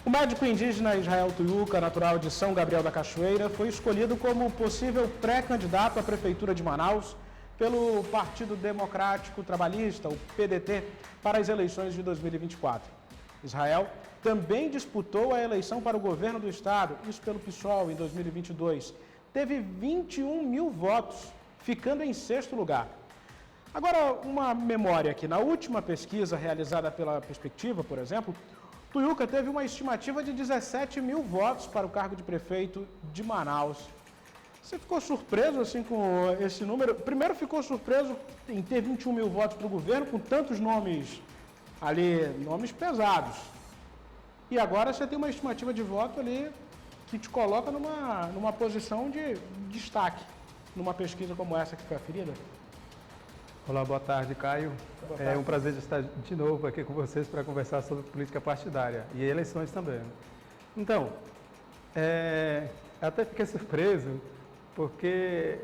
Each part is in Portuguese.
O médico indígena Israel Tuiuca, natural de São Gabriel da Cachoeira, foi escolhido como possível pré-candidato à Prefeitura de Manaus pelo Partido Democrático Trabalhista, o PDT, para as eleições de 2024. Israel também disputou a eleição para o governo do estado, isso pelo PSOL, em 2022. Teve 21 mil votos, ficando em sexto lugar. Agora, uma memória aqui. Na última pesquisa realizada pela Perspectiva, por exemplo, Tuiuca teve uma estimativa de 17 mil votos para o cargo de prefeito de Manaus. Você ficou surpreso assim com esse número? Primeiro ficou surpreso em ter 21 mil votos para o governo, com tantos nomes ali, nomes pesados. E agora você tem uma estimativa de voto ali que te coloca numa posição de destaque, numa pesquisa como essa que foi aferida. Olá, boa tarde, Caio. Boa tarde. É um prazer estar de novo aqui com vocês para conversar sobre política partidária e eleições também. Então, até fiquei surpreso porque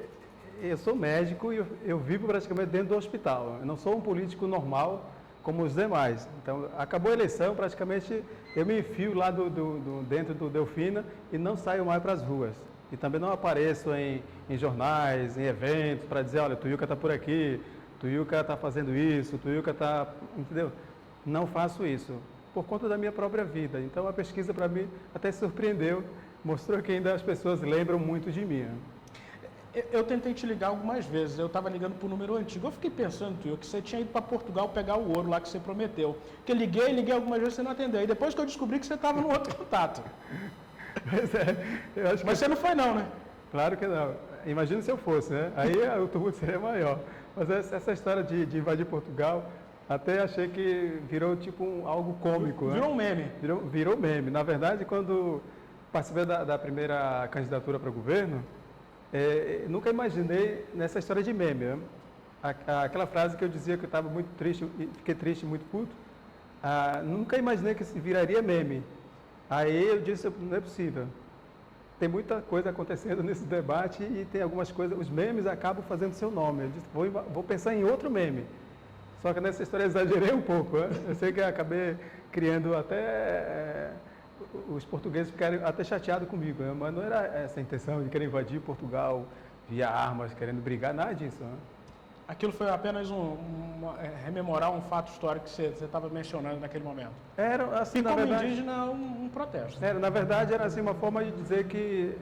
eu sou médico e eu vivo praticamente dentro do hospital. Eu não sou um político normal como os demais. Então, acabou a eleição, praticamente eu me enfio lá dentro do Delfina e não saio mais para as ruas. E também não apareço em jornais, em eventos, para dizer, olha, Tuiuca está por aqui, Tuiuca está fazendo isso, Tuiuca está... Entendeu? Não faço isso, por conta da minha própria vida. Então, a pesquisa, para mim, até surpreendeu, mostrou que ainda as pessoas lembram muito de mim. Eu tentei te ligar algumas vezes, eu estava ligando para o número antigo. Eu fiquei pensando, Tuiuca, que você tinha ido para Portugal pegar o ouro lá que você prometeu. Porque liguei algumas vezes e você não atendeu. E depois que eu descobri que você estava no outro contato. Pois é, eu acho que... Mas você não foi não, né? Claro que não. Imagina se eu fosse, né? Aí o tumulto seria maior. Mas essa história de invadir Portugal, até achei que virou tipo algo cômico. Virou né? um meme. Virou meme. Na verdade, quando participei da primeira candidatura para o governo, nunca imaginei nessa história de meme. Né? Aquela frase que eu dizia que eu estava muito triste, fiquei triste, muito puto, nunca imaginei que isso viraria meme. Aí eu disse, não é possível. Tem muita coisa acontecendo nesse debate e tem algumas coisas, os memes acabam fazendo seu nome. Eu disse, vou pensar em outro meme. Só que nessa história eu exagerei um pouco. Né? Eu sei que eu acabei criando até... os portugueses ficaram até chateados comigo, né? Mas não era essa a intenção de querer invadir Portugal via armas, querendo brigar, nada disso. Né? Aquilo foi apenas rememorar um fato histórico que você estava mencionando naquele momento. Era, assim, e na como verdade, indígena, um protesto. Na verdade, era assim, uma forma de dizer que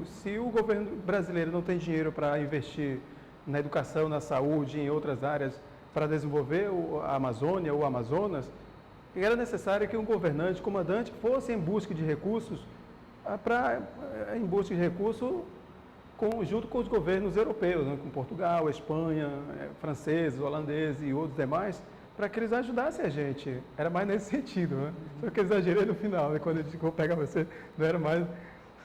se o governo brasileiro não tem dinheiro para investir na educação, na saúde, em outras áreas, para desenvolver a Amazônia ou o Amazonas, era necessário que um governante, comandante, fosse em busca de recursos, junto com os governos europeus, né, com Portugal, Espanha, franceses, holandeses e outros demais, para que eles ajudassem a gente. Era mais nesse sentido, né? Só que eu exagerei no final, né? Quando eu disse que vou pegar você, não era mais...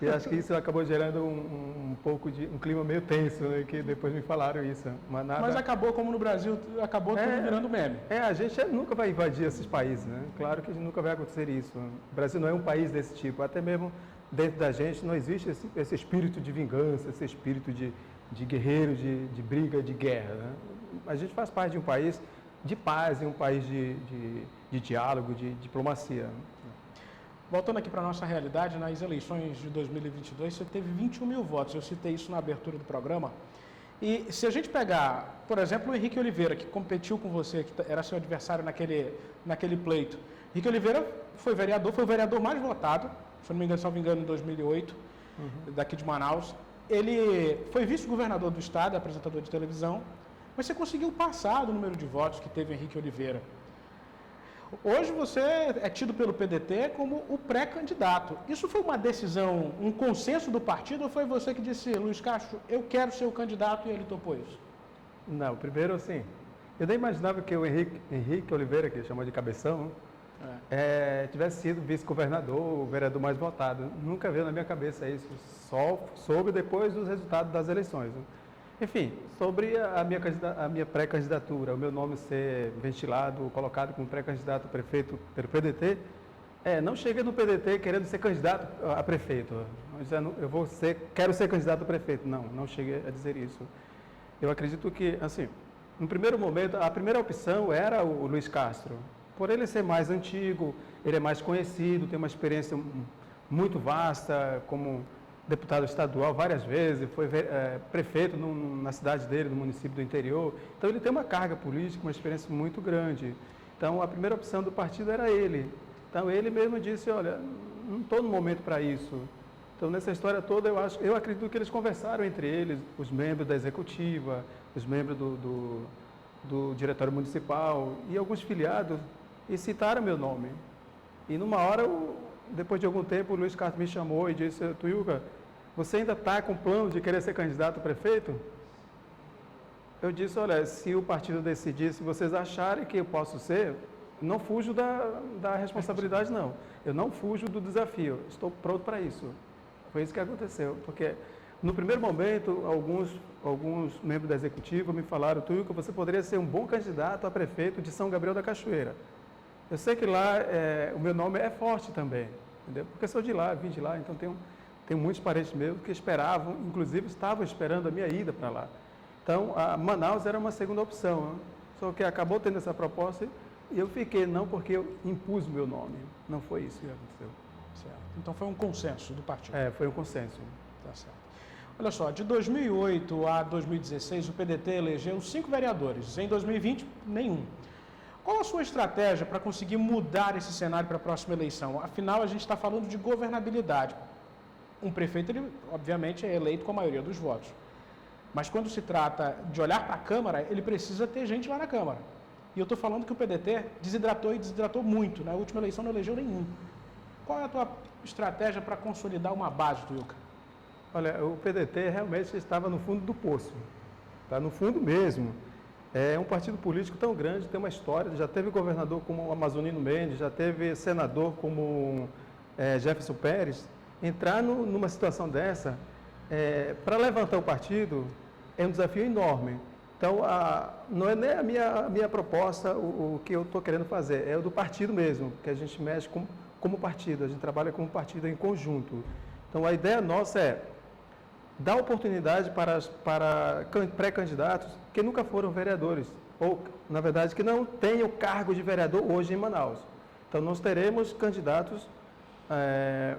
E acho que isso acabou gerando um pouco de um clima meio tenso, né? Que depois me falaram isso. Mas acabou, como no Brasil, acabou tudo virando meme. A gente nunca vai invadir esses países, né? Claro que nunca vai acontecer isso. O Brasil não é um país desse tipo. Até mesmo dentro da gente não existe esse espírito de vingança, esse espírito de guerreiro, de briga, de guerra. Né? A gente faz parte de um país de paz, um país de diálogo, de diplomacia. Voltando aqui para a nossa realidade, nas eleições de 2022, você teve 21 mil votos. Eu citei isso na abertura do programa. E se a gente pegar, por exemplo, o Henrique Oliveira, que competiu com você, que era seu adversário naquele pleito. Henrique Oliveira foi o vereador mais votado, se não me engano, em 2008, daqui de Manaus. Ele foi vice-governador do estado, apresentador de televisão, mas você conseguiu passar do número de votos que teve Henrique Oliveira. Hoje você é tido pelo PDT como o pré-candidato. Isso foi uma decisão, um consenso do partido, ou foi você que disse, Luiz Castro, eu quero ser o candidato, e ele topou isso? Não, primeiro assim, eu nem imaginava que o Henrique Oliveira, que chamou de Cabeção, tivesse sido vice-governador, o vereador mais votado. Nunca veio na minha cabeça isso, só soube depois dos resultados das eleições. Né? Enfim, sobre a minha pré-candidatura, o meu nome ser ventilado, colocado como pré-candidato a prefeito pelo PDT, não cheguei no PDT querendo ser candidato a prefeito. Quero ser candidato a prefeito. Não cheguei a dizer isso. Eu acredito que, assim, no primeiro momento, a primeira opção era o Luiz Castro. Por ele ser mais antigo, ele é mais conhecido, tem uma experiência muito vasta como deputado estadual várias vezes, foi prefeito na cidade dele, no município do interior. Então, ele tem uma carga política, uma experiência muito grande. Então, a primeira opção do partido era ele. Então, ele mesmo disse, olha, não estou no momento para isso. Então, nessa história toda, eu acredito que eles conversaram entre eles, os membros da executiva, os membros do diretório municipal e alguns filiados, e citaram meu nome. E numa hora, depois de algum tempo, o Luiz Castro me chamou e disse, Tuiuca, você ainda está com plano de querer ser candidato a prefeito? Eu disse, olha, se o partido decidir, se vocês acharem que eu posso ser, não fujo da responsabilidade, não. Eu não fujo do desafio, estou pronto para isso. Foi isso que aconteceu, porque no primeiro momento, alguns membros da executiva me falaram, Tuiuca, você poderia ser um bom candidato a prefeito de São Gabriel da Cachoeira. Eu sei que lá o meu nome é forte também, entendeu? Porque sou de lá, vim de lá, então tenho muitos parentes meus que esperavam, inclusive estavam esperando a minha ida para lá. Então, Manaus era uma segunda opção, né? Só que acabou tendo essa proposta e eu fiquei, não porque eu impus o meu nome, não foi isso que aconteceu. Certo. Então, foi um consenso do partido. Foi um consenso. Tá certo. Olha só, de 2008 a 2016, o PDT elegeu 5 vereadores, em 2020, nenhum. Qual a sua estratégia para conseguir mudar esse cenário para a próxima eleição? Afinal, a gente está falando de governabilidade. Um prefeito, ele, obviamente, é eleito com a maioria dos votos. Mas quando se trata de olhar para a Câmara, ele precisa ter gente lá na Câmara. E eu estou falando que o PDT desidratou muito. Na última eleição não elegeu nenhum. Qual é a tua estratégia para consolidar uma base, Tuiuca? Olha, o PDT realmente estava no fundo do poço. Está no fundo mesmo. É um partido político tão grande, tem uma história, já teve governador como o Amazonino Mendes, já teve senador como Jefferson Pérez. Entrar numa situação dessa, para levantar o partido, é um desafio enorme. Então, não é nem a minha proposta, o que eu estou querendo fazer, é o do partido mesmo, que a gente mexe como partido, a gente trabalha como partido em conjunto. Então, a ideia nossa é dar oportunidade para pré-candidatos que nunca foram vereadores, ou, na verdade, que não têm o cargo de vereador hoje em Manaus. Então, nós teremos candidatos,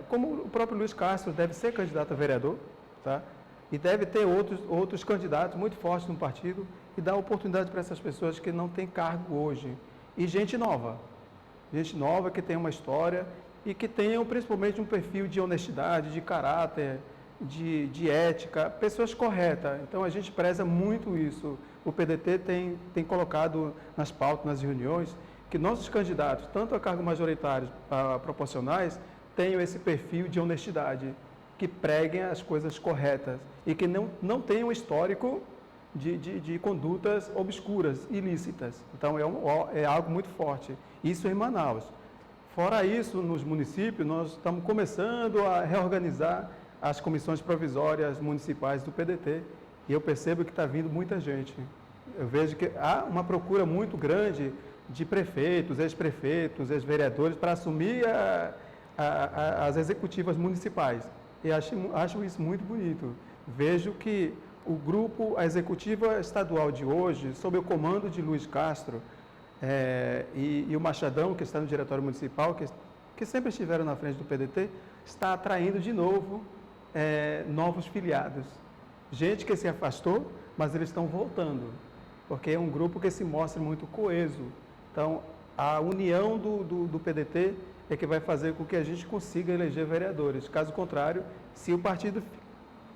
como o próprio Luiz Castro deve ser candidato a vereador, tá? E deve ter outros candidatos muito fortes no partido e dar oportunidade para essas pessoas que não têm cargo hoje. E gente nova que tem uma história e que tenham principalmente um perfil de honestidade, de caráter, de ética, pessoas corretas. Então, a gente preza muito isso. O PDT tem colocado nas pautas, nas reuniões, que nossos candidatos, tanto a cargos majoritários proporcionais, tenham esse perfil de honestidade, que preguem as coisas corretas e que não tenham histórico de condutas obscuras, ilícitas. Então, é algo muito forte. Isso em Manaus. Fora isso, nos municípios, nós estamos começando a reorganizar as comissões provisórias municipais do PDT e eu percebo que está vindo muita gente. Eu vejo que há uma procura muito grande de prefeitos, ex-prefeitos, ex-vereadores para assumir as executivas municipais. E acho isso muito bonito. Vejo que a executiva estadual de hoje, sob o comando de Luiz Castro e o Machadão, que está no diretório municipal, que sempre estiveram na frente do PDT, está atraindo de novo novos filiados. Gente que se afastou, mas eles estão voltando, porque é um grupo que se mostra muito coeso. Então, a união do PDT é que vai fazer com que a gente consiga eleger vereadores. Caso contrário, se o partido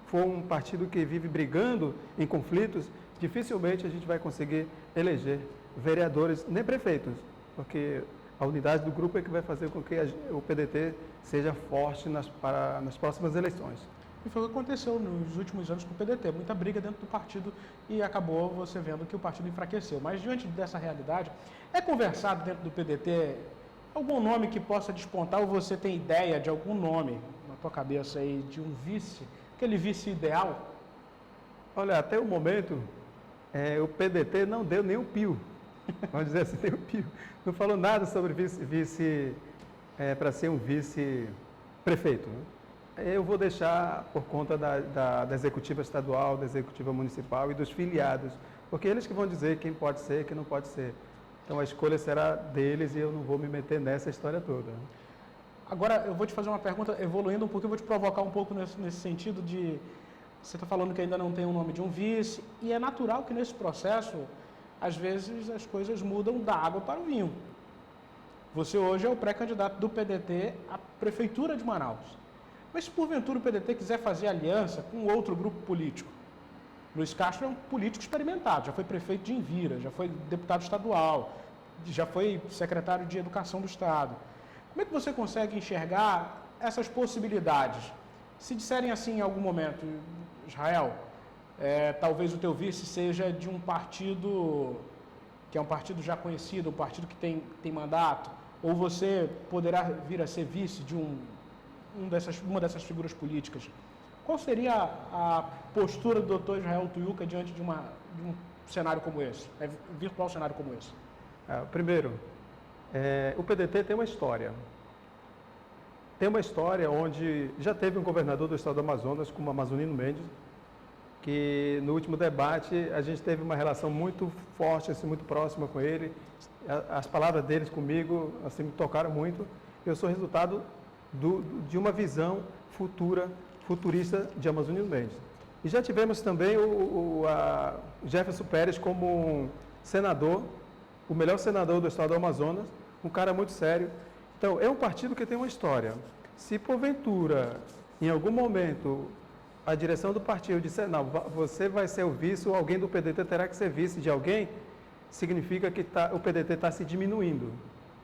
for um partido que vive brigando em conflitos, dificilmente a gente vai conseguir eleger vereadores, nem prefeitos, porque a unidade do grupo é que vai fazer com que o PDT seja forte nas próximas eleições. E foi o que aconteceu nos últimos anos com o PDT, muita briga dentro do partido e acabou você vendo que o partido enfraqueceu. Mas diante dessa realidade, é conversado dentro do PDT algum nome que possa despontar ou você tem ideia de algum nome na tua cabeça aí de um vice, aquele vice ideal? Olha, até o momento, o PDT não deu nem o pio, vamos dizer assim, nem o pio. Não falou nada sobre vice para ser um vice-prefeito. Eu vou deixar por conta da executiva estadual, da executiva municipal e dos filiados, porque eles que vão dizer quem pode ser e quem não pode ser. Então a escolha será deles e eu não vou me meter nessa história toda. Agora, eu vou te fazer uma pergunta, evoluindo um pouco, eu vou te provocar um pouco nesse sentido de... Você está falando que ainda não tem o nome de um vice, e é natural que nesse processo, às vezes, as coisas mudam da água para o vinho. Você hoje é o pré-candidato do PDT à Prefeitura de Manaus. Mas se porventura o PDT quiser fazer aliança com outro grupo político, Luiz Castro é um político experimentado, já foi prefeito de Envira, já foi deputado estadual, já foi secretário de Educação do Estado. Como é que você consegue enxergar essas possibilidades? Se disserem assim em algum momento, Israel, talvez o teu vice seja de um partido que é um partido já conhecido, um partido que tem mandato, ou você poderá vir a ser vice de uma dessas figuras políticas. Qual seria a postura do Dr. Israel Tuiuca diante de um cenário como esse, virtual cenário como esse? Primeiro, o PDT tem uma história. Tem uma história onde já teve um governador do estado do Amazonas, como Amazonino Mendes, que no último debate a gente teve uma relação muito forte, assim, muito próxima com ele. As palavras dele comigo assim, me tocaram muito. Eu sou resultado de uma visão futurista de Amazonino Mendes. E já tivemos também o Jefferson Pérez como senador, o melhor senador do estado do Amazonas, um cara muito sério. Então, é um partido que tem uma história. Se porventura, em algum momento, a direção do partido disser, não, você vai ser o vice, ou alguém do PDT terá que ser vice de alguém, significa que o PDT está se diminuindo.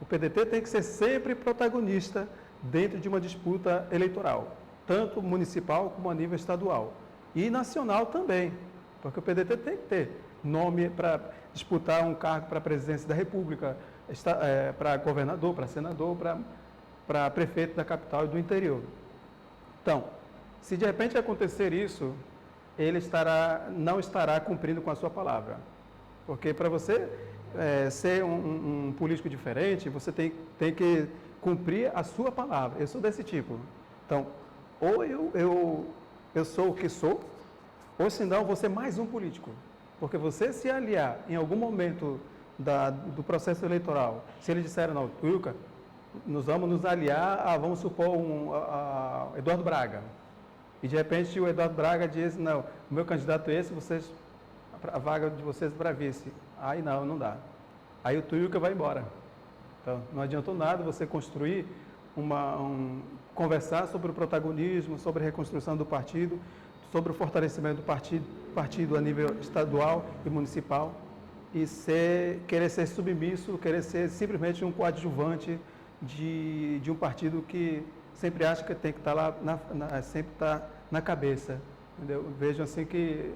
O PDT tem que ser sempre protagonista dentro de uma disputa eleitoral, tanto municipal como a nível estadual. E nacional também, porque o PDT tem que ter nome para disputar um cargo para a presidência da República, para governador, para senador, para prefeito da capital e do interior. Então, se de repente acontecer isso, ele não estará cumprindo com a sua palavra. Porque para você ser um político diferente, você tem que cumprir a sua palavra. Eu sou desse tipo. Então, ou eu sou o que sou, ou senão vou ser mais um político. Porque você se aliar em algum momento do processo eleitoral, se eles disseram, não, Tuiuca, nós vamos nos aliar vamos supor, Eduardo Braga. E de repente o Eduardo Braga diz, não, o meu candidato é esse, a vaga de vocês para vice. Aí não dá. Aí o Tuiuca vai embora. Então, não adiantou nada você construir, conversar sobre o protagonismo, sobre a reconstrução do partido, sobre o fortalecimento do partido a nível estadual e municipal, e querer ser submisso, querer ser simplesmente um coadjuvante de um partido que sempre acha que tem que estar lá, sempre está na cabeça. Entendeu? Vejo assim que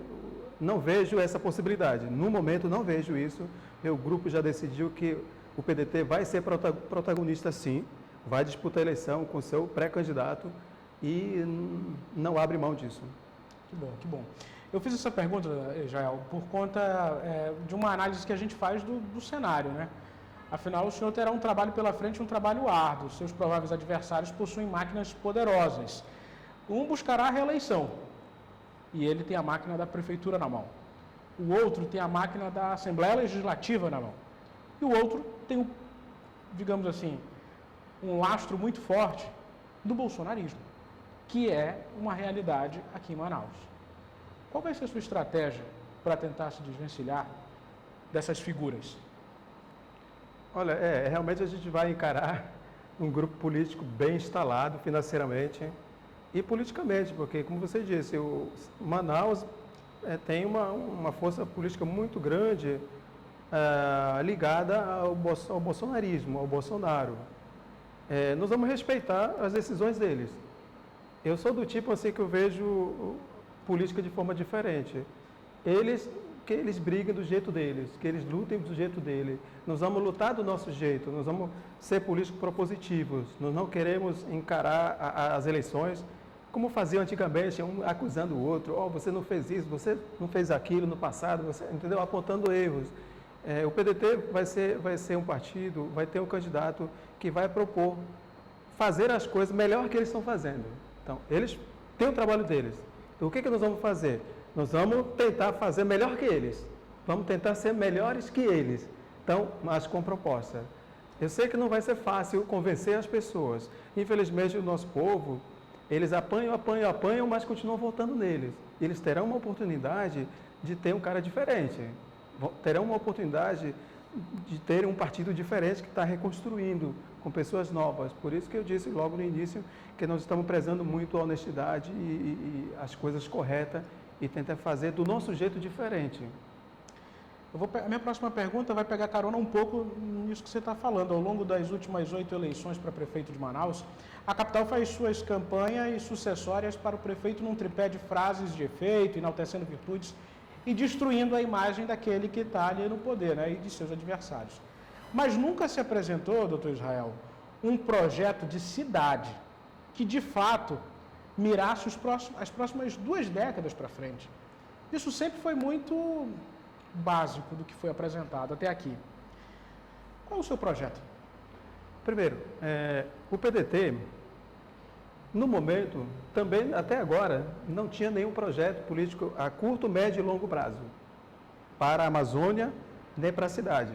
não vejo essa possibilidade. No momento não vejo isso. Meu grupo já decidiu que o PDT vai ser protagonista sim, vai disputar a eleição com seu pré-candidato e não abre mão disso. Que bom, que bom. Eu fiz essa pergunta, Israel, por conta de uma análise que a gente faz do cenário, né? Afinal, o senhor terá um trabalho pela frente, um trabalho árduo. Seus prováveis adversários possuem máquinas poderosas. Um buscará a reeleição, e ele tem a máquina da prefeitura na mão. O outro tem a máquina da Assembleia Legislativa na mão. E o outro tem, digamos assim, um lastro muito forte do bolsonarismo, que é uma realidade aqui em Manaus. Qual vai ser a sua estratégia para tentar se desvencilhar dessas figuras? Olha, realmente a gente vai encarar um grupo político bem instalado financeiramente e politicamente, porque, como você disse, o Manaus tem uma força política muito grande ligada ao bolsonarismo, ao Bolsonaro. Nós vamos respeitar as decisões deles. Eu sou do tipo assim que eu vejo política de forma diferente. Que eles briguem do jeito deles, que eles lutem do jeito dele. Nós vamos lutar do nosso jeito, nós vamos ser políticos propositivos. Nós não queremos encarar as eleições como faziam antigamente, um acusando o outro. Você não fez isso, você não fez aquilo no passado, você, entendeu? Apontando erros. O PDT vai ser um partido, vai ter um candidato que vai propor fazer as coisas melhor que eles estão fazendo. Então, eles têm o trabalho deles. Então, o que nós vamos fazer? Nós vamos tentar fazer melhor que eles. Vamos tentar ser melhores que eles. Então, mas com proposta. Eu sei que não vai ser fácil convencer as pessoas. Infelizmente, o nosso povo, eles apanham, mas continuam votando neles. Eles terão uma oportunidade de ter um cara diferente. Terão uma oportunidade de ter um partido diferente que está reconstruindo, com pessoas novas. Por isso que eu disse logo no início que nós estamos prezando muito a honestidade e as coisas corretas e tentar fazer do nosso jeito diferente. A minha próxima pergunta vai pegar carona um pouco nisso que você está falando. Ao longo das últimas 8 eleições para prefeito de Manaus, a capital faz suas campanhas sucessórias para o prefeito num tripé de frases de efeito, enaltecendo virtudes e destruindo a imagem daquele que está ali no poder, né, e de seus adversários. Mas nunca se apresentou, doutor Israel, um projeto de cidade que, de fato, mirasse as próximas 2 décadas para frente. Isso sempre foi muito básico do que foi apresentado até aqui. Qual é o seu projeto? Primeiro, o PDT, no momento, também até agora, não tinha nenhum projeto político a curto, médio e longo prazo para a Amazônia nem para a cidade.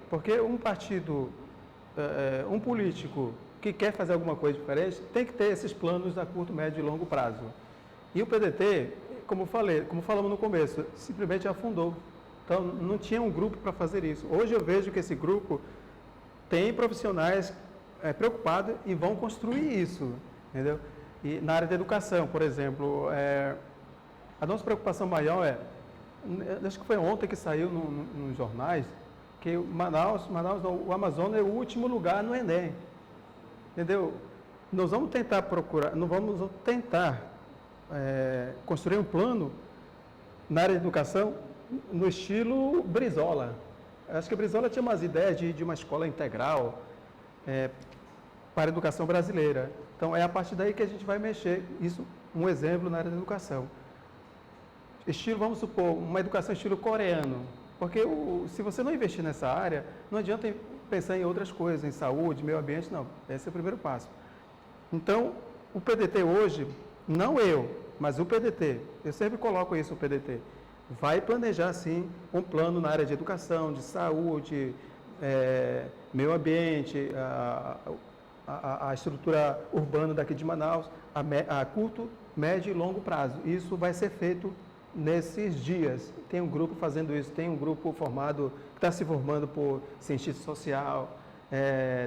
Porque um partido, um político que quer fazer alguma coisa diferente, tem que ter esses planos a curto, médio e longo prazo. E o PDT, como falamos no começo, simplesmente afundou. Então, não tinha um grupo para fazer isso. Hoje eu vejo que esse grupo tem profissionais preocupados e vão construir isso, entendeu? E na área da educação, por exemplo, a nossa preocupação maior acho que foi ontem que saiu nos jornais, que o Amazonas é o último lugar no Enem, entendeu? Nós vamos tentar construir um plano na área de educação no estilo Brizola. Acho que a Brizola tinha umas ideias de uma escola integral para a educação brasileira. Então, é a partir daí que a gente vai mexer. Isso, um exemplo na área da educação. Vamos supor, uma educação estilo coreano. Porque se você não investir nessa área, não adianta pensar em outras coisas, em saúde, meio ambiente, não. Esse é o primeiro passo. Então, o PDT hoje, não eu, mas o PDT, eu sempre coloco isso, o PDT, vai planejar, sim, um plano na área de educação, de saúde, meio ambiente, a estrutura urbana daqui de Manaus, a curto, médio e longo prazo. Isso vai ser feito nesses dias. Tem um grupo fazendo isso, tem um grupo formado, que está se formando por cientista social,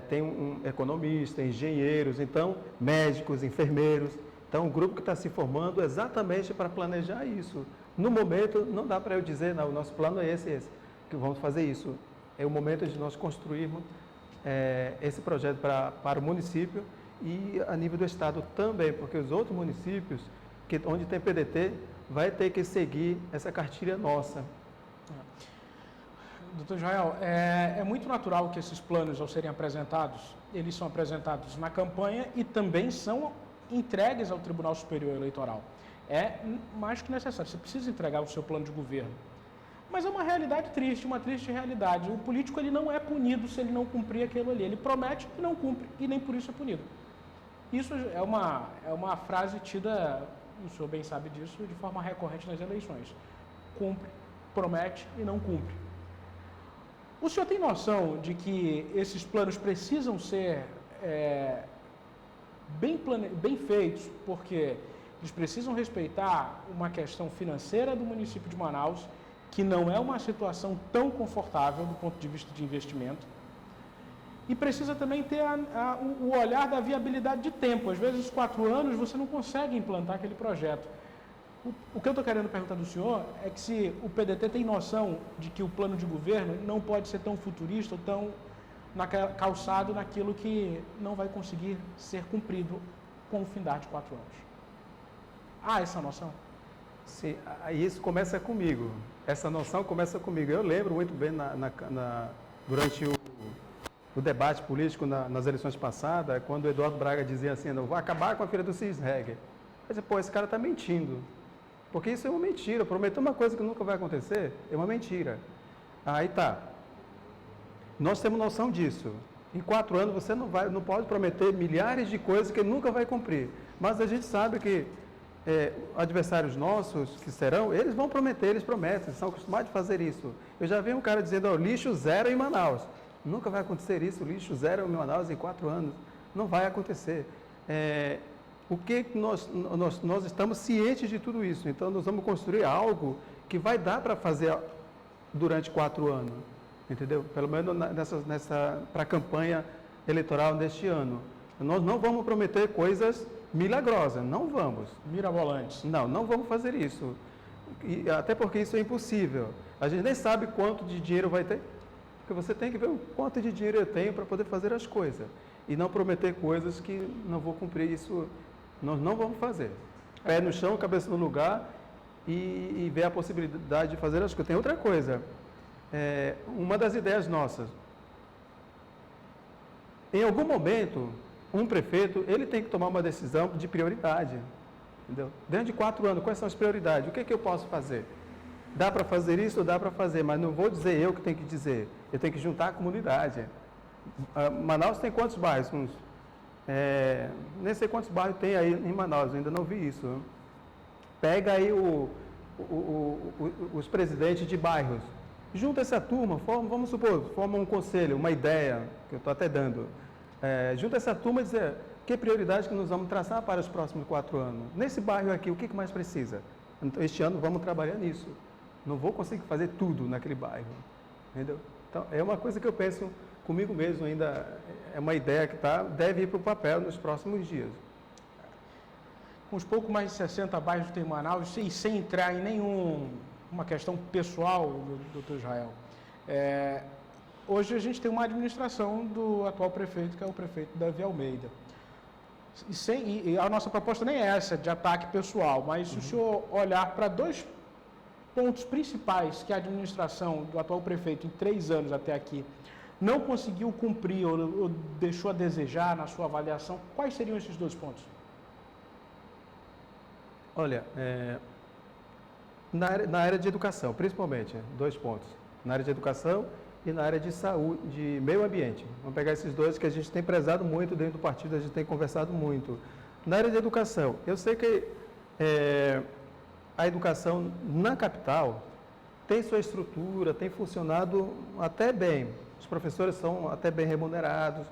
tem um economista, engenheiros, então, médicos, enfermeiros. Então, um grupo que está se formando exatamente para planejar isso. No momento, não dá para eu dizer, não, o nosso plano é esse, que vamos fazer isso. É o momento de nós construirmos esse projeto para o município e a nível do estado também, porque os outros municípios, onde tem PDT, vai ter que seguir essa cartilha nossa. Doutor Israel, é muito natural que esses planos, ao serem apresentados, eles são apresentados na campanha e também são entregues ao Tribunal Superior Eleitoral. É mais que necessário, você precisa entregar o seu plano de governo. Mas é uma realidade triste, uma triste realidade. O político ele não é punido se ele não cumprir aquilo ali. Ele promete e não cumpre, e nem por isso é punido. Isso é uma frase tida, o senhor bem sabe disso, de forma recorrente nas eleições. Cumpre, promete e não cumpre. O senhor tem noção de que esses planos precisam ser bem feitos, porque eles precisam respeitar uma questão financeira do município de Manaus, que não é uma situação tão confortável do ponto de vista de investimento, e precisa também ter o olhar da viabilidade de tempo. Às vezes, 4 anos, você não consegue implantar aquele projeto. O que eu estou querendo perguntar do senhor é que se o PDT tem noção de que o plano de governo não pode ser tão futurista ou tão calçado naquilo que não vai conseguir ser cumprido com o findar de 4 anos. Há essa noção? Sim, isso começa comigo. Essa noção começa comigo. Eu lembro muito bem durante o debate político nas eleições passadas, quando o Eduardo Braga dizia assim, não, vou acabar com a filha do Cisreg. Eu disse, pô, esse cara está mentindo. Porque isso é uma mentira. Prometer uma coisa que nunca vai acontecer é uma mentira. Aí tá. Nós temos noção disso. Em 4 anos você não pode prometer milhares de coisas que nunca vai cumprir. Mas a gente sabe que adversários nossos que serão, eles vão prometer, eles prometem, eles são acostumados a fazer isso. Eu já vi um cara dizendo, lixo zero em Manaus. Nunca vai acontecer isso, lixo zero em Manaus em 4 anos. Não vai acontecer. O que nós estamos cientes de tudo isso, então nós vamos construir algo que vai dar para fazer durante 4 anos, entendeu? Pelo menos para a campanha eleitoral deste ano. Nós não vamos prometer coisas milagrosas, não vamos. Mirabolantes. Não vamos fazer isso. Até porque isso é impossível. A gente nem sabe quanto de dinheiro vai ter, porque você tem que ver o quanto de dinheiro eu tenho para poder fazer as coisas. E não prometer coisas que não vou cumprir, isso nós não vamos fazer. Pé no chão, cabeça no lugar e ver a possibilidade de fazer as coisas. Tem outra coisa, uma das ideias nossas. Em algum momento, um prefeito, ele tem que tomar uma decisão de prioridade. Entendeu? Dentro de 4 anos, quais são as prioridades? O que é que eu posso fazer? Dá para fazer isso? Dá para fazer, mas não vou dizer eu que tenho que dizer. Eu tenho que juntar a comunidade. Manaus tem quantos bairros? Nem sei quantos bairros tem aí em Manaus, eu ainda não vi isso. Pega aí os presidentes de bairros, junta essa turma, vamos supor, forma um conselho, uma ideia, que eu estou até dando. Junta essa turma e dizer que prioridade que nós vamos traçar para os próximos 4 anos. Nesse bairro aqui, o que mais precisa? Então, este ano vamos trabalhar nisso. Não vou conseguir fazer tudo naquele bairro, entendeu? Então, é uma coisa que eu penso comigo mesmo ainda, é uma ideia que deve ir para o papel nos próximos dias. Com os pouco mais de 60 bairros que tem em Manaus, e sem entrar em nenhuma questão pessoal, doutor Israel, hoje a gente tem uma administração do atual prefeito, que é o prefeito Davi Almeida. E a nossa proposta nem é essa, de ataque pessoal, mas se o senhor olhar para 2 pontos principais que a administração do atual prefeito, em 3 anos até aqui, não conseguiu cumprir ou deixou a desejar na sua avaliação, quais seriam esses 2 pontos? Olha, na área de educação, principalmente, 2 pontos. Na área de educação e na área de saúde, de meio ambiente. Vamos pegar esses 2 que a gente tem prezado muito dentro do partido, a gente tem conversado muito. Na área de educação, eu sei que a educação na capital tem sua estrutura, tem funcionado até bem. Os professores são até bem remunerados,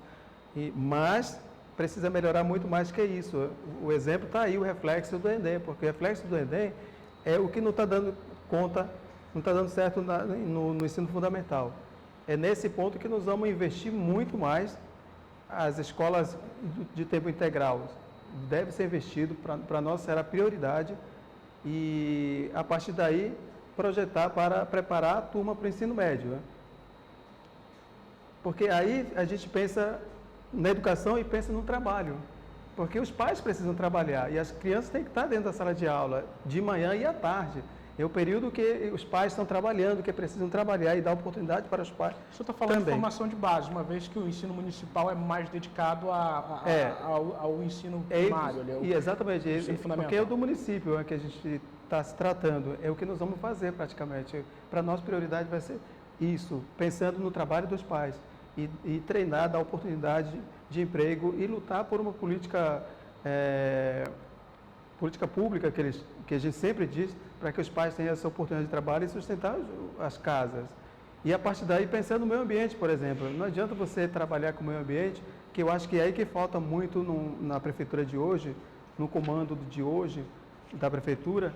mas precisa melhorar muito mais que isso. O exemplo está aí, o reflexo do Enem, porque o reflexo do Enem é o que não está dando conta, não está dando certo no ensino fundamental. É nesse ponto que nós vamos investir muito mais. As escolas de tempo integral deve ser investido, para nós será prioridade, e a partir daí projetar para preparar a turma para o ensino médio, né? Porque aí a gente pensa na educação e pensa no trabalho, porque os pais precisam trabalhar e as crianças têm que estar dentro da sala de aula de manhã e à tarde. É o período que os pais estão trabalhando, que precisam trabalhar e dar oportunidade para os pais. O senhor está falando também de formação de base, uma vez que o ensino municipal é mais dedicado ao ensino primário. Exatamente, porque é o do município que a gente está se tratando, é o que nós vamos fazer praticamente. Para nós, prioridade vai ser isso, pensando no trabalho dos pais e treinar, dar oportunidade de emprego e lutar por uma política pública que a gente sempre diz, para que os pais tenham essa oportunidade de trabalho e sustentar as casas. E a partir daí, pensando no meio ambiente, por exemplo, não adianta você trabalhar com o meio ambiente, que eu acho que é aí que falta muito na prefeitura de hoje, no comando de hoje da prefeitura.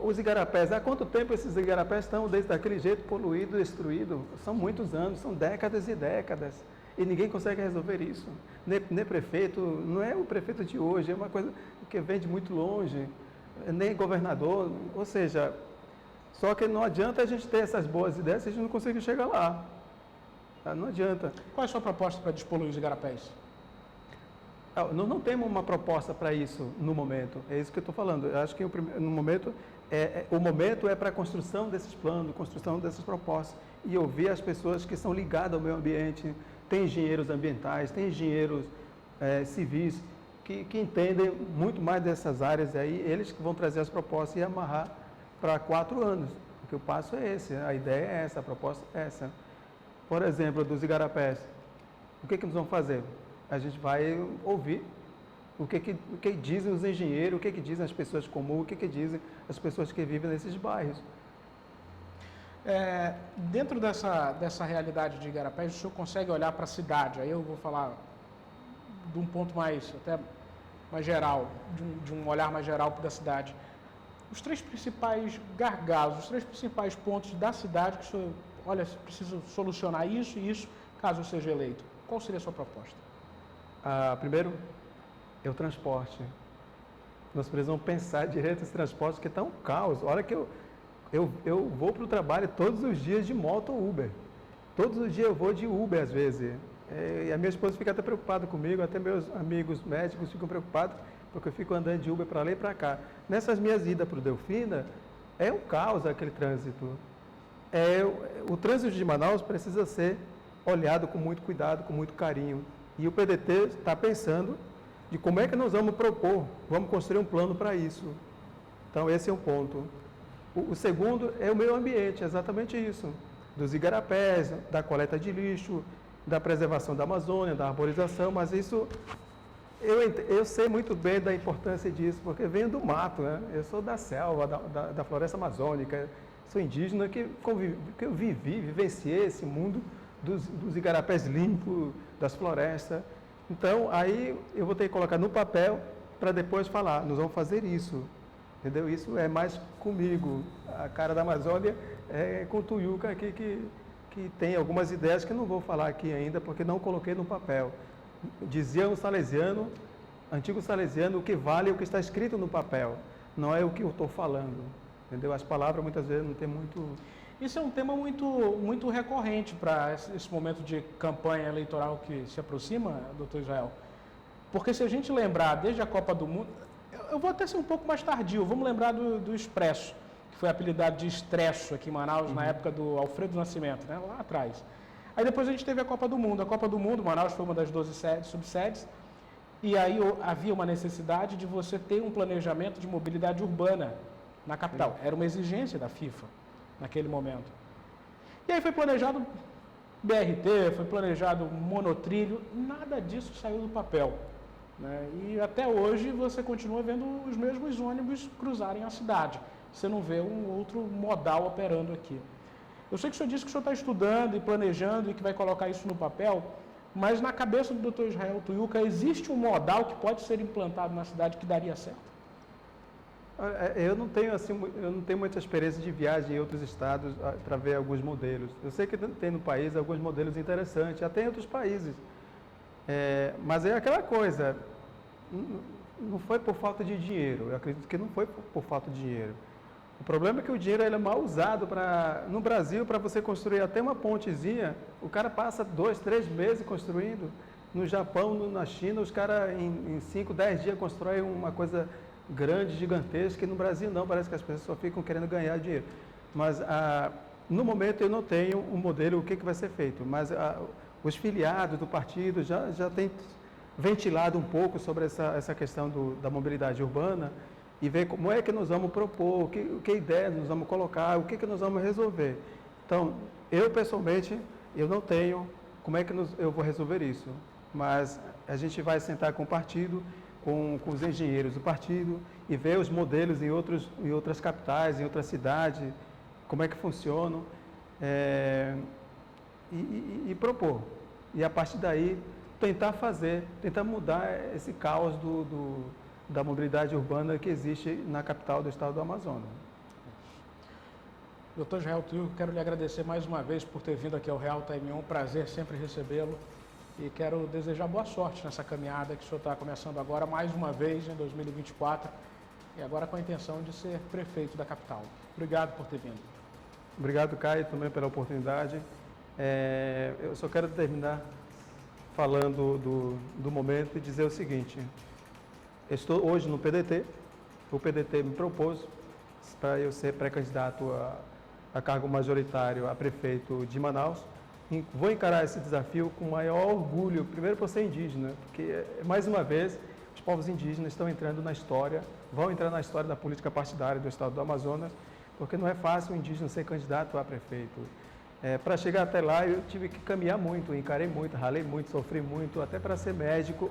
Os igarapés, há quanto tempo esses igarapés estão daquele jeito, poluído, destruído? São muitos anos, são décadas e décadas, e ninguém consegue resolver isso. Nem prefeito, não é o prefeito de hoje, é uma coisa que vem de muito longe, nem governador, ou seja, só que não adianta a gente ter essas boas ideias se a gente não conseguir chegar lá. Não adianta. Qual é a sua proposta para despoluir os igarapés? Nós não temos uma proposta para isso no momento, é isso que eu estou falando. Eu acho que no momento, o momento é para a construção desses planos, construção dessas propostas, e ouvir as pessoas que são ligadas ao meio ambiente. Tem engenheiros ambientais, tem engenheiros civis, que entendem muito mais dessas áreas aí, eles que vão trazer as propostas e amarrar para 4 anos, porque o passo é esse, a ideia é essa, a proposta é essa. Por exemplo, dos igarapés, o que nós vamos fazer? A gente vai ouvir O que dizem os engenheiros, o que dizem as pessoas comuns, o que dizem as pessoas que vivem nesses bairros. Dentro dessa realidade de Igarapés, o senhor consegue olhar para a cidade? Aí eu vou falar de um ponto mais geral, de um olhar mais geral da cidade. Os 3 principais gargalos, os 3 principais pontos da cidade que o senhor, olha, preciso solucionar isso e isso, caso eu seja eleito. Qual seria a sua proposta? Primeiro, é o transporte. Nós precisamos pensar direito nesse transporte, que está um caos. Olha que eu vou para o trabalho todos os dias de moto ou Uber. Todos os dias eu vou de Uber, às vezes. E a minha esposa fica até preocupada comigo, até meus amigos médicos ficam preocupados, porque eu fico andando de Uber para lá e para cá. Nessas minhas idas para o Delfina, é um caos aquele trânsito. O trânsito de Manaus precisa ser olhado com muito cuidado, com muito carinho. E o PDT está pensando de como é que nós vamos propor, vamos construir um plano para isso. Então, esse é um ponto. O segundo é o meio ambiente, exatamente isso. Dos igarapés, da coleta de lixo, da preservação da Amazônia, da arborização, mas isso, eu sei muito bem da importância disso, porque venho do mato, né? Eu sou da selva, da floresta amazônica, sou indígena que eu vivenciei esse mundo dos igarapés limpos, das florestas. Então, aí eu vou ter que colocar no papel para depois falar, nós vamos fazer isso. Entendeu? Isso é mais comigo. A cara da Amazônia é com o Tuiuca aqui que tem algumas ideias que não vou falar aqui ainda, porque não coloquei no papel. Dizia um salesiano, antigo salesiano, o que vale é o que está escrito no papel, não é o que eu estou falando. Entendeu? As palavras muitas vezes não tem muito... Isso é um tema muito recorrente para esse momento de campanha eleitoral que se aproxima, doutor Israel. Porque se a gente lembrar, desde a Copa do Mundo... Eu vou até ser um pouco mais tardio, vamos lembrar do Expresso, que foi apelidado de Estresso aqui em Manaus, na época do Alfredo Nascimento, né, lá atrás. Aí depois a gente teve a Copa do Mundo. A Copa do Mundo, Manaus foi uma das 12 subsedes, e aí havia uma necessidade de você ter um planejamento de mobilidade urbana na capital. Era uma exigência da FIFA naquele momento. E aí foi planejado BRT, foi planejado monotrilho, nada disso saiu do papel. Né? E até hoje você continua vendo os mesmos ônibus cruzarem a cidade. Você não vê um outro modal operando aqui. Eu sei que o senhor disse que o senhor está estudando e planejando e que vai colocar isso no papel, mas na cabeça do Dr. Israel Tuiuca, existe um modal que pode ser implantado na cidade que daria certo? Eu não tenho muita experiência de viagem em outros estados para ver alguns modelos. Eu sei que tem no país alguns modelos interessantes, até em outros países. Mas é aquela coisa, não foi por falta de dinheiro, eu acredito que não foi por falta de dinheiro. O problema é que o dinheiro ele é mal usado no Brasil, para você construir até uma pontezinha, o cara passa 2, 3 meses construindo. No Japão, na China, os caras em 5, 10 dias constroem uma coisa grande, gigantesca, e no Brasil não, parece que as pessoas só ficam querendo ganhar dinheiro. Mas no momento eu não tenho um modelo, o que vai ser feito, mas os filiados do partido já têm ventilado um pouco sobre essa questão da mobilidade urbana e ver como é que nós vamos propor, que ideias nós vamos colocar, o que nós vamos resolver. Então, eu pessoalmente, eu não tenho como é que eu vou resolver isso, mas a gente vai sentar com o partido, com os engenheiros do partido e ver os modelos em outras capitais, em outras cidades, como é que funcionam. E propor. E a partir daí, tentar mudar esse caos da mobilidade urbana que existe na capital do estado do Amazonas. Doutor Israel Tuiuca, quero lhe agradecer mais uma vez por ter vindo aqui ao Real Time. É um prazer sempre recebê-lo e quero desejar boa sorte nessa caminhada que o senhor está começando agora, mais uma vez, em 2024, e agora com a intenção de ser prefeito da capital. Obrigado por ter vindo. Obrigado, Caio, também pela oportunidade. Eu só quero terminar falando do momento e dizer o seguinte: eu estou hoje no PDT, o PDT me propôs para eu ser pré-candidato a cargo majoritário a prefeito de Manaus. Vou encarar esse desafio com o maior orgulho, primeiro por ser indígena, porque, mais uma vez, os povos indígenas estão entrando na história, vão entrar na história da política partidária do estado do Amazonas, porque não é fácil o indígena ser candidato a prefeito. Para chegar até lá, eu tive que caminhar muito, encarei muito, ralei muito, sofri muito, até para ser médico.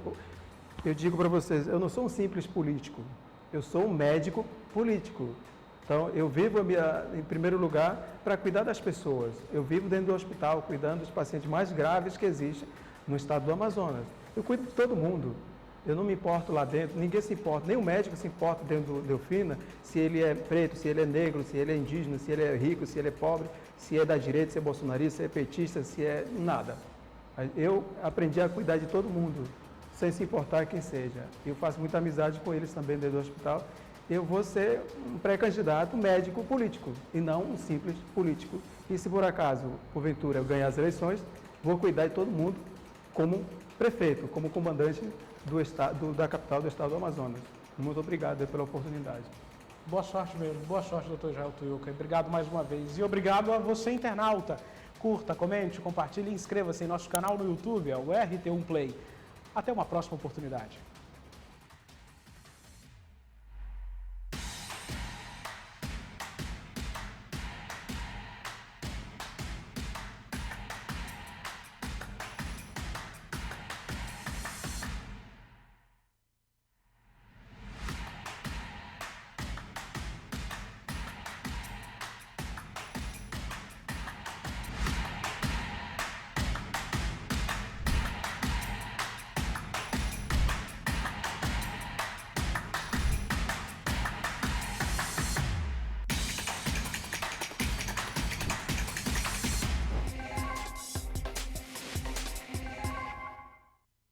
Eu digo para vocês, eu não sou um simples político, eu sou um médico político. Então, eu vivo, em primeiro lugar, para cuidar das pessoas. Eu vivo dentro do hospital, cuidando dos pacientes mais graves que existem no estado do Amazonas. Eu cuido de todo mundo. Eu não me importo lá dentro, ninguém se importa, nem o médico se importa dentro do Delfina, se ele é preto, se ele é negro, se ele é indígena, se ele é rico, se ele é pobre, se é da direita, se é bolsonarista, se é petista, se é nada. Eu aprendi a cuidar de todo mundo, sem se importar quem seja. Eu faço muita amizade com eles também dentro do hospital. Eu vou ser um pré-candidato médico político e não um simples político. E se por acaso, porventura, eu ganhar as eleições, vou cuidar de todo mundo como prefeito, como comandante da capital do estado do Amazonas. Muito obrigado pela oportunidade. Boa sorte mesmo, boa sorte, doutor Israel Tuiuca. Obrigado mais uma vez. E obrigado a você, internauta. Curta, comente, compartilhe e inscreva-se em nosso canal no YouTube, é o RT1 Play. Até uma próxima oportunidade.